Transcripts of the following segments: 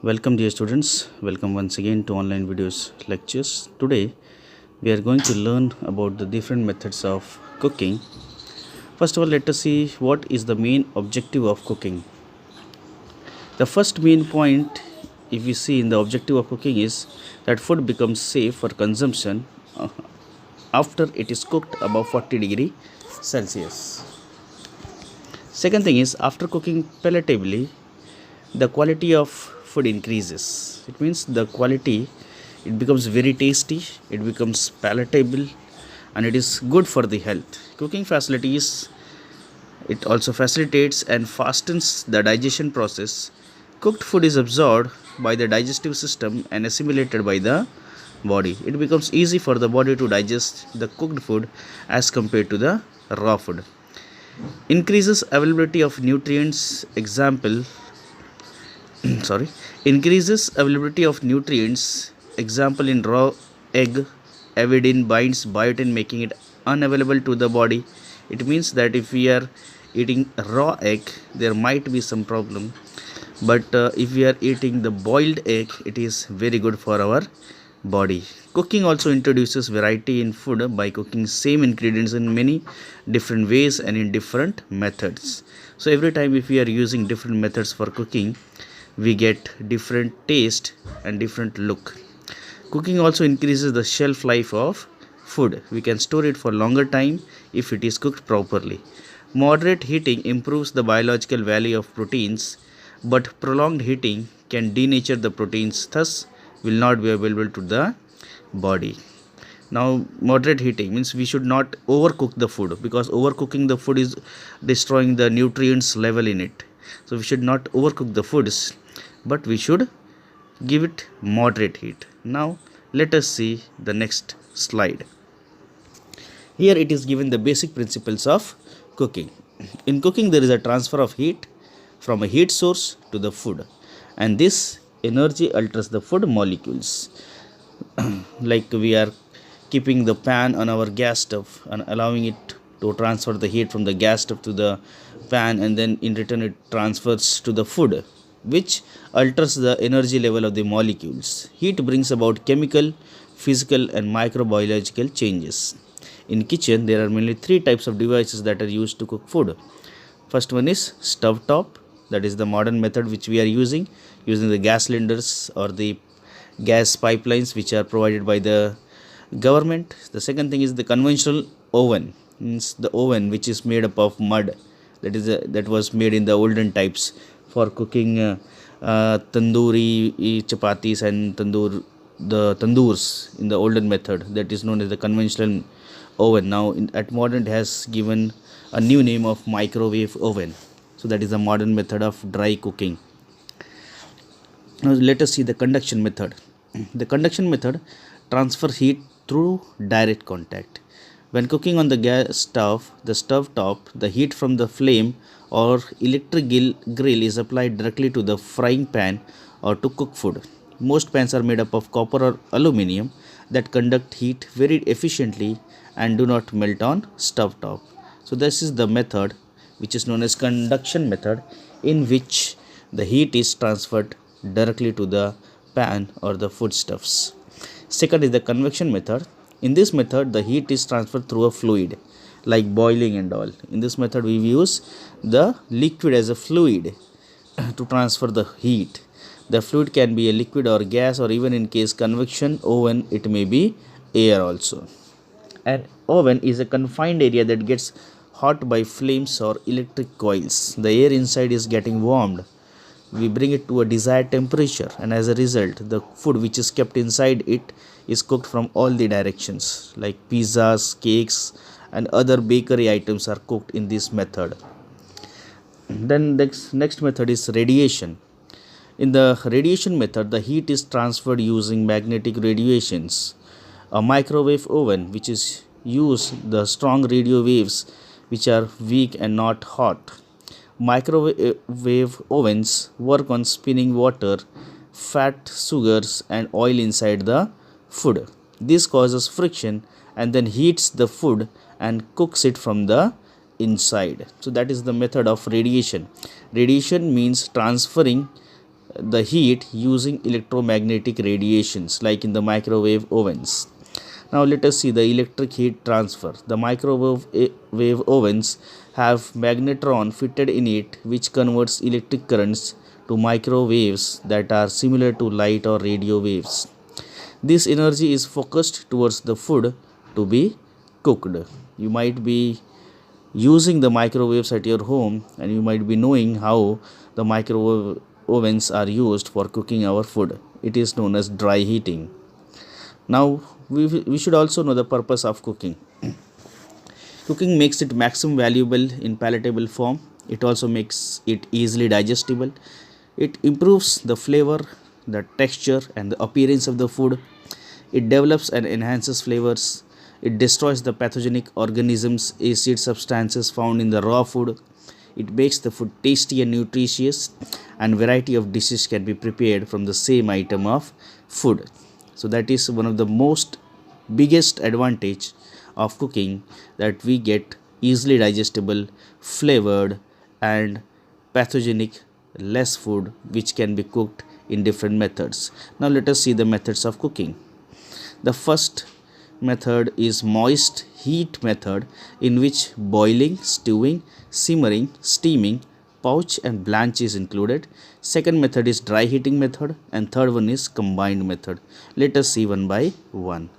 Welcome dear students, welcome once again to online videos lectures. Today we are going to learn about the different methods of cooking. First of all, let us see what is the main objective of cooking. The first main point, if we see in the objective of cooking, is that food becomes safe for consumption after it is cooked above 40 degrees Celsius. Second thing is, after cooking palatably, the quality of food increases. It means the quality, it becomes very tasty, it becomes palatable, and it is good for the health. Cooking facilities, it also facilitates and fastens the digestion process. Cooked food is absorbed by the digestive system and assimilated by the body. It becomes easy for the body to digest the cooked food as compared to the raw food. Increases availability of nutrients. Increases availability of nutrients. Example, in raw egg, avidin binds biotin, making it unavailable to the body. It means that if we are eating raw egg, there might be some problem, but if we are eating the boiled egg, it is very good for our body. Cooking also introduces variety in food by cooking same ingredients in many different ways and in different methods. So every time if we are using different methods for cooking, we get different taste and different look. Cooking also increases the shelf life of food. We can store it for longer time if it is cooked properly. Moderate heating improves the biological value of proteins, but prolonged heating can denature the proteins, thus will not be available to the body. Now, moderate heating means we should not overcook the food, because overcooking the food is destroying the nutrients level in it. So we should not overcook the foods, but we should give it moderate heat. Now let us see the next slide. Here it is given the basic principles of cooking. In cooking, there is a transfer of heat from a heat source to the food, and this energy alters the food molecules. Like we are keeping the pan on our gas stove and allowing it to transfer the heat from the gas stove to the pan, and then in return it transfers to the food, which alters the energy level of the molecules. Heat brings about chemical, physical and microbiological changes. In kitchen, there are mainly three types of devices that are used to cook food. First one is stove top, that is the modern method which we are using the gas cylinders or the gas pipelines which are provided by the government. The second thing is the conventional oven, means the oven which is made up of mud, that was made in the olden types for cooking tandoori chapatis and tandoors in the olden method, that is known as the conventional oven. Now at modern it has given a new name of microwave oven. So that is a modern method of dry cooking. Now let us see the conduction method. The conduction method transfers heat through direct contact. When cooking on the gas stove, the stove top, the heat from the flame or electric grill is applied directly to the frying pan or to cook food. Most pans are made up of copper or aluminium that conduct heat very efficiently and do not melt on stove top. So this is the method which is known as conduction method, in which the heat is transferred directly to the pan or the foodstuffs. Second is the convection method. In this method, the heat is transferred through a fluid like boiling and all. In this method, we use the liquid as a fluid to transfer the heat. The fluid can be a liquid or gas, or even in case convection oven, it may be air also. An oven is a confined area that gets hot by flames or electric coils. The air inside is getting warmed. We bring it to a desired temperature, and as a result, the food which is kept inside it is cooked from all the directions, like pizzas, cakes and other bakery items are cooked in this method. Then next method is radiation. In the radiation method, the heat is transferred using magnetic radiations. A microwave oven, which is used the strong radio waves which are weak and not hot. Microwave ovens work on spinning water, fat, sugars and oil inside the food. This causes friction and then heats the food and cooks it from the inside. So that is the method of radiation. Radiation means transferring the heat using electromagnetic radiations like in the microwave ovens. Now let us see the electric heat transfer. The microwave wave ovens have magnetron fitted in it which converts electric currents to microwaves that are similar to light or radio waves. This energy is focused towards the food to be cooked. You might be using the microwaves at your home and you might be knowing how the microwave ovens are used for cooking our food. It is known as dry heating. Now we should also know the purpose of cooking. Cooking makes it maximum valuable in palatable form. It also makes it easily digestible. It improves the flavor, the texture, and the appearance of the food. It develops and enhances flavors. It destroys the pathogenic organisms, acid substances found in the raw food. It makes the food tasty and nutritious, and variety of dishes can be prepared from the same item of food. So that is one of the most biggest advantage of cooking, that we get easily digestible, flavored, and pathogenic less food which can be cooked in different methods. Now let us see the methods of cooking. The first method is moist heat method, in which boiling, stewing, simmering, steaming, poach and blanch is included. Second method is dry heating method, and third one is combined method. Let us see one by one.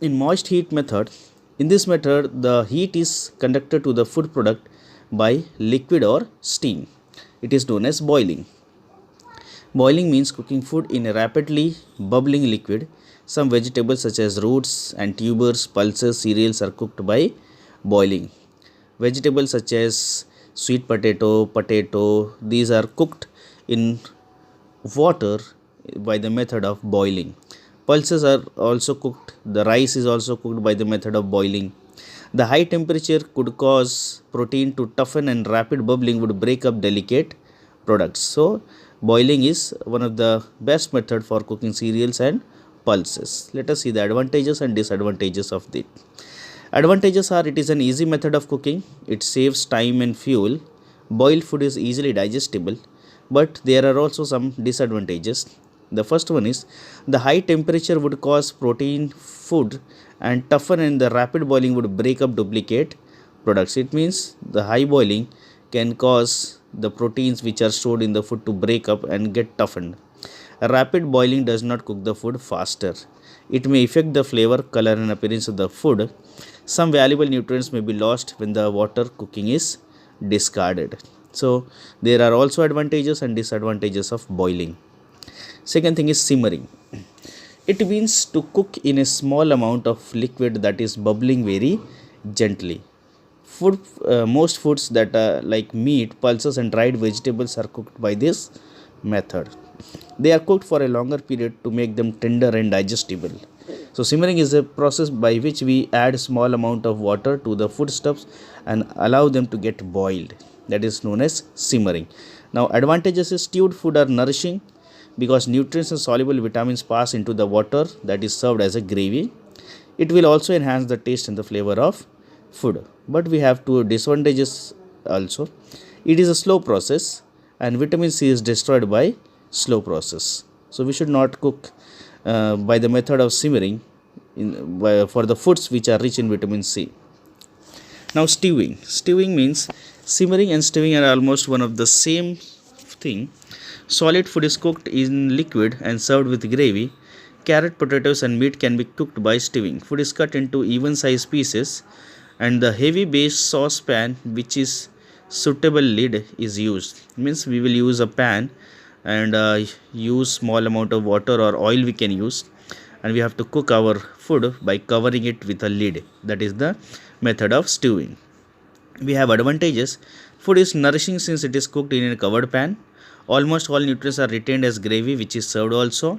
In moist heat method, in this method the heat is conducted to the food product by liquid or steam. It is known as boiling. Boiling means cooking food in a rapidly bubbling liquid. Some vegetables such as roots and tubers, pulses, cereals are cooked by boiling. Vegetables such as sweet potato, these are cooked in water by the method of boiling. Pulses are also cooked. The rice is also cooked by the method of boiling. The high temperature could cause protein to toughen, and rapid bubbling would break up delicate products. So boiling is one of the best method for cooking cereals and pulses. Let us see the advantages and disadvantages of it. Advantages are: it is an easy method of cooking. It saves time and fuel. Boiled food is easily digestible. But there are also some disadvantages. The first one is the high temperature would cause protein food and toughen, and the rapid boiling would break up duplicate products. It means the high boiling can cause the proteins which are stored in the food to break up and get toughened. Rapid boiling does not cook the food faster. It may affect the flavor, color and appearance of the food. Some valuable nutrients may be lost when the water cooking is discarded. So there are also advantages and disadvantages of boiling. Second thing is simmering. It means to cook in a small amount of liquid that is bubbling very gently. Most foods that are like meat, pulses and dried vegetables are cooked by this method. They are cooked for a longer period to make them tender and digestible. So simmering is a process by which we add small amount of water to the foodstuffs and allow them to get boiled. That is known as simmering. Now advantages is: stewed food are nourishing because nutrients and soluble vitamins pass into the water that is served as a gravy. It will also enhance the taste and the flavor of food. But we have two disadvantages also. It is a slow process, and vitamin C is destroyed by slow process. So we should not cook by the method of simmering for the foods which are rich in vitamin C. Now stewing. Stewing means simmering and stewing are almost one of the same thing. Solid food is cooked in liquid and served with gravy. Carrot, potatoes and meat can be cooked by stewing. Food is cut into even sized pieces, and the heavy base saucepan which is suitable lid is used. Means we will use a pan and use small amount of water or oil we can use, and we have to cook our food by covering it with a lid. That is the method of stewing. We have advantages. Food is nourishing since it is cooked in a covered pan. Almost all nutrients are retained as gravy which is served also.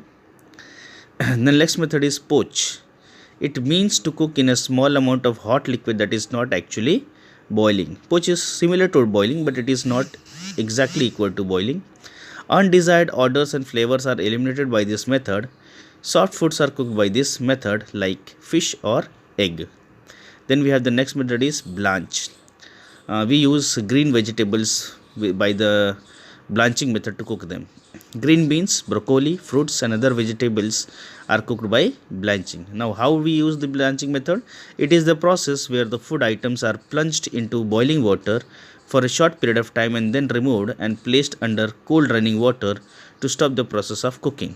The next method is poach. It means to cook in a small amount of hot liquid that is not actually boiling. Poach is similar to boiling, but it is not exactly equal to boiling. Undesired odors and flavors are eliminated by this method. Soft foods are cooked by this method like fish or egg. Then we have the next method is blanch. We use green vegetables by the blanching method to cook them. Green beans, broccoli, fruits, and other vegetables are cooked by blanching. Now, how we use the blanching method? It is the process where the food items are plunged into boiling water for a short period of time and then removed and placed under cold running water to stop the process of cooking.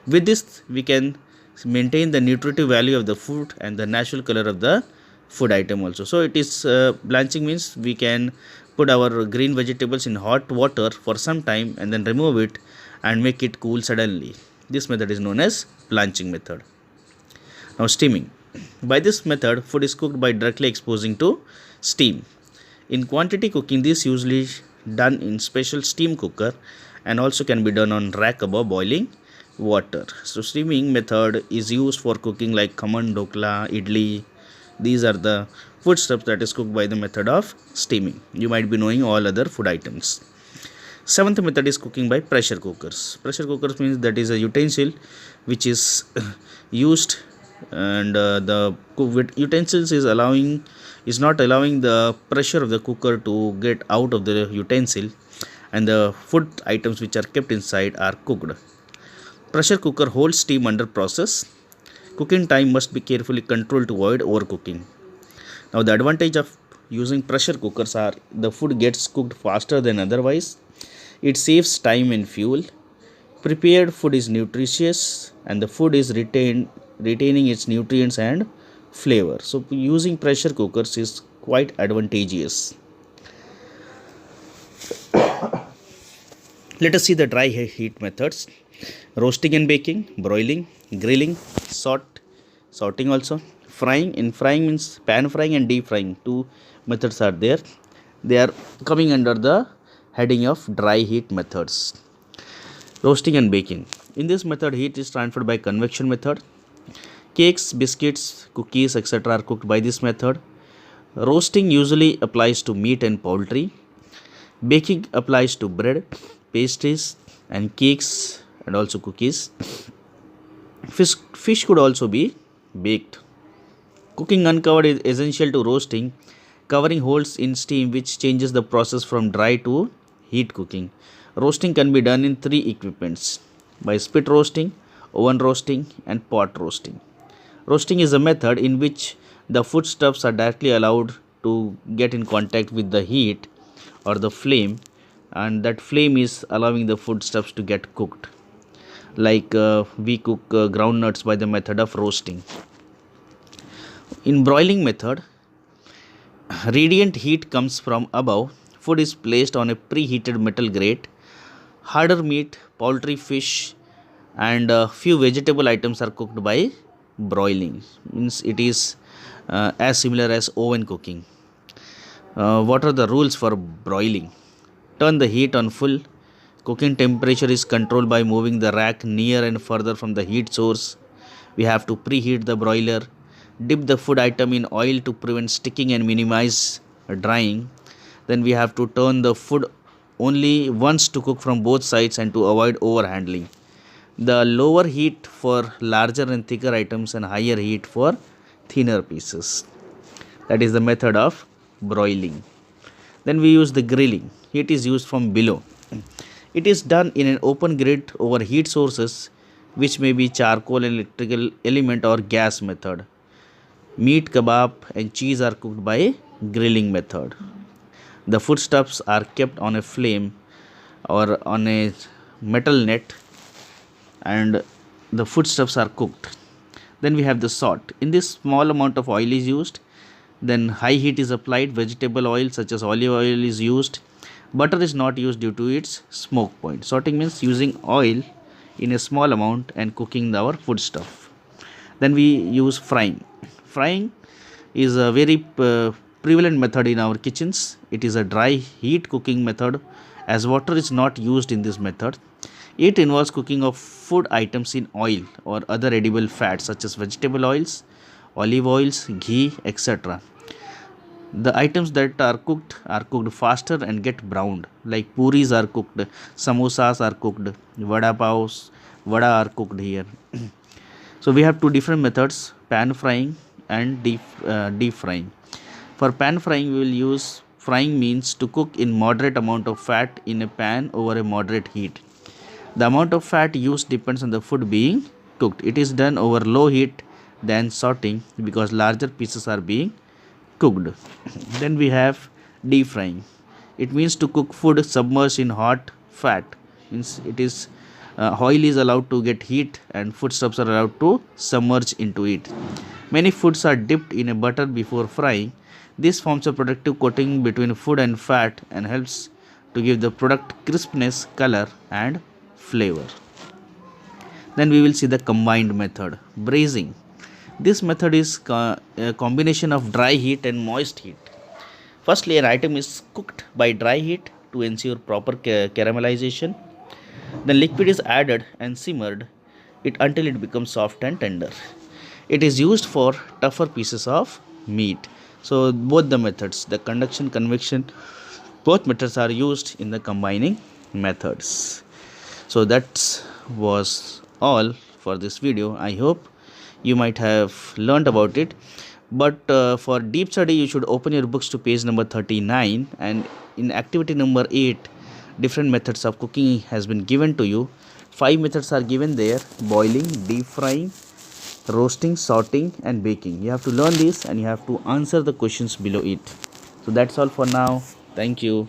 With this, we can maintain the nutritive value of the food and the natural color of the food item also. So it is blanching means we can put our green vegetables in hot water for some time and then remove it and make it cool suddenly. This method is known as blanching method. Now steaming. By this method, food is cooked by directly exposing to steam. In quantity cooking, this usually done in special steam cooker and also can be done on rack above boiling water. So steaming method is used for cooking like khaman, dokla, idli. These are the foodstuffs that is cooked by the method of steaming. You might be knowing all other food items. Seventh method is cooking by pressure cookers. Pressure cookers means that is a utensil which is used, and the utensils is not allowing the pressure of the cooker to get out of the utensil, and the food items which are kept inside are cooked. Pressure cooker holds steam under process. Cooking time must be carefully controlled to avoid overcooking. Now the advantage of using pressure cookers are the food gets cooked faster than otherwise. It saves time and fuel. Prepared food is nutritious and the food is retaining its nutrients and flavor. So using pressure cookers is quite advantageous. Let us see the dry heat methods. Roasting and baking, broiling, grilling, sorting also. Frying. In frying means pan frying and deep frying. Two methods are there. They are coming under the heading of dry heat methods. Roasting and baking. In this method, heat is transferred by convection method. Cakes, biscuits, cookies, etc. are cooked by this method. Roasting usually applies to meat and poultry. Baking applies to bread, pastries, and cakes, and also cookies. Fish could also be baked. Cooking uncovered is essential to roasting. Covering holds in steam which changes the process from dry to heat cooking. Roasting can be done in three equipments: by spit roasting, oven roasting, and pot roasting. Roasting is a method in which the foodstuffs are directly allowed to get in contact with the heat or the flame, and that flame is allowing the foodstuffs to get cooked. Like we cook groundnuts by the method of roasting. In broiling method, radiant heat comes from above. Food is placed on a preheated metal grate. Harder meat, poultry, fish, and few vegetable items are cooked by broiling. Means it is as similar as oven cooking. What are the rules for broiling? Turn the heat on full. Cooking temperature is controlled by moving the rack near and further from the heat source. We have to preheat the broiler. Dip the food item in oil to prevent sticking and minimize drying. Then we have to turn the food only once to cook from both sides and to avoid overhandling. The lower heat for larger and thicker items and higher heat for thinner pieces. That is the method of broiling. Then we use the grilling. Heat is used from below. It is done in an open grid over heat sources, which may be charcoal, electrical element, or gas method. Meat, kebab, and cheese are cooked by grilling method. The foodstuffs are kept on a flame or on a metal net, and the foodstuffs are cooked. Then we have the salt. In this, small amount of oil is used. Then high heat is applied. Vegetable oil such as olive oil is used. Butter is not used due to its smoke point. Sorting means using oil in a small amount and cooking our foodstuff. Then we use frying. Frying is a very prevalent method in our kitchens. It is a dry heat cooking method as water is not used in this method. It involves cooking of food items in oil or other edible fats such as vegetable oils, olive oils, ghee, etc. The items that are cooked faster and get browned. Like puris are cooked, samosas are cooked, vada are cooked here. So we have two different methods: pan frying and deep frying. For pan frying, we will use Frying means to cook in moderate amount of fat in a pan over a moderate heat. The amount of fat used depends on the food being cooked. It is done over low heat than sauteing because larger pieces are being cooked. Then we have deep frying. It means to cook food submerged in hot fat. Means it is oil is allowed to get heat and foodstuffs are allowed to submerge into it. Many foods are dipped in a butter before frying. This forms a protective coating between food and fat and helps to give the product crispness, color and flavor. Then we will see the combined method, braising. This method is a combination of dry heat and moist heat. Firstly, an item is cooked by dry heat to ensure proper caramelization. The liquid is added and simmered it until it becomes soft and tender. It is used for tougher pieces of meat. So both the methods, the conduction, convection, both methods are used in the combining methods. So that was all for this video. I hope you might have learned about it. But for deep study, you should open your books to page number 39, and in activity number 8, different methods of cooking has been given to you. 5 methods are given there: boiling, deep frying, roasting, sauteing and baking. You have to learn this and you have to answer the questions below it. So that's all for now. Thank you.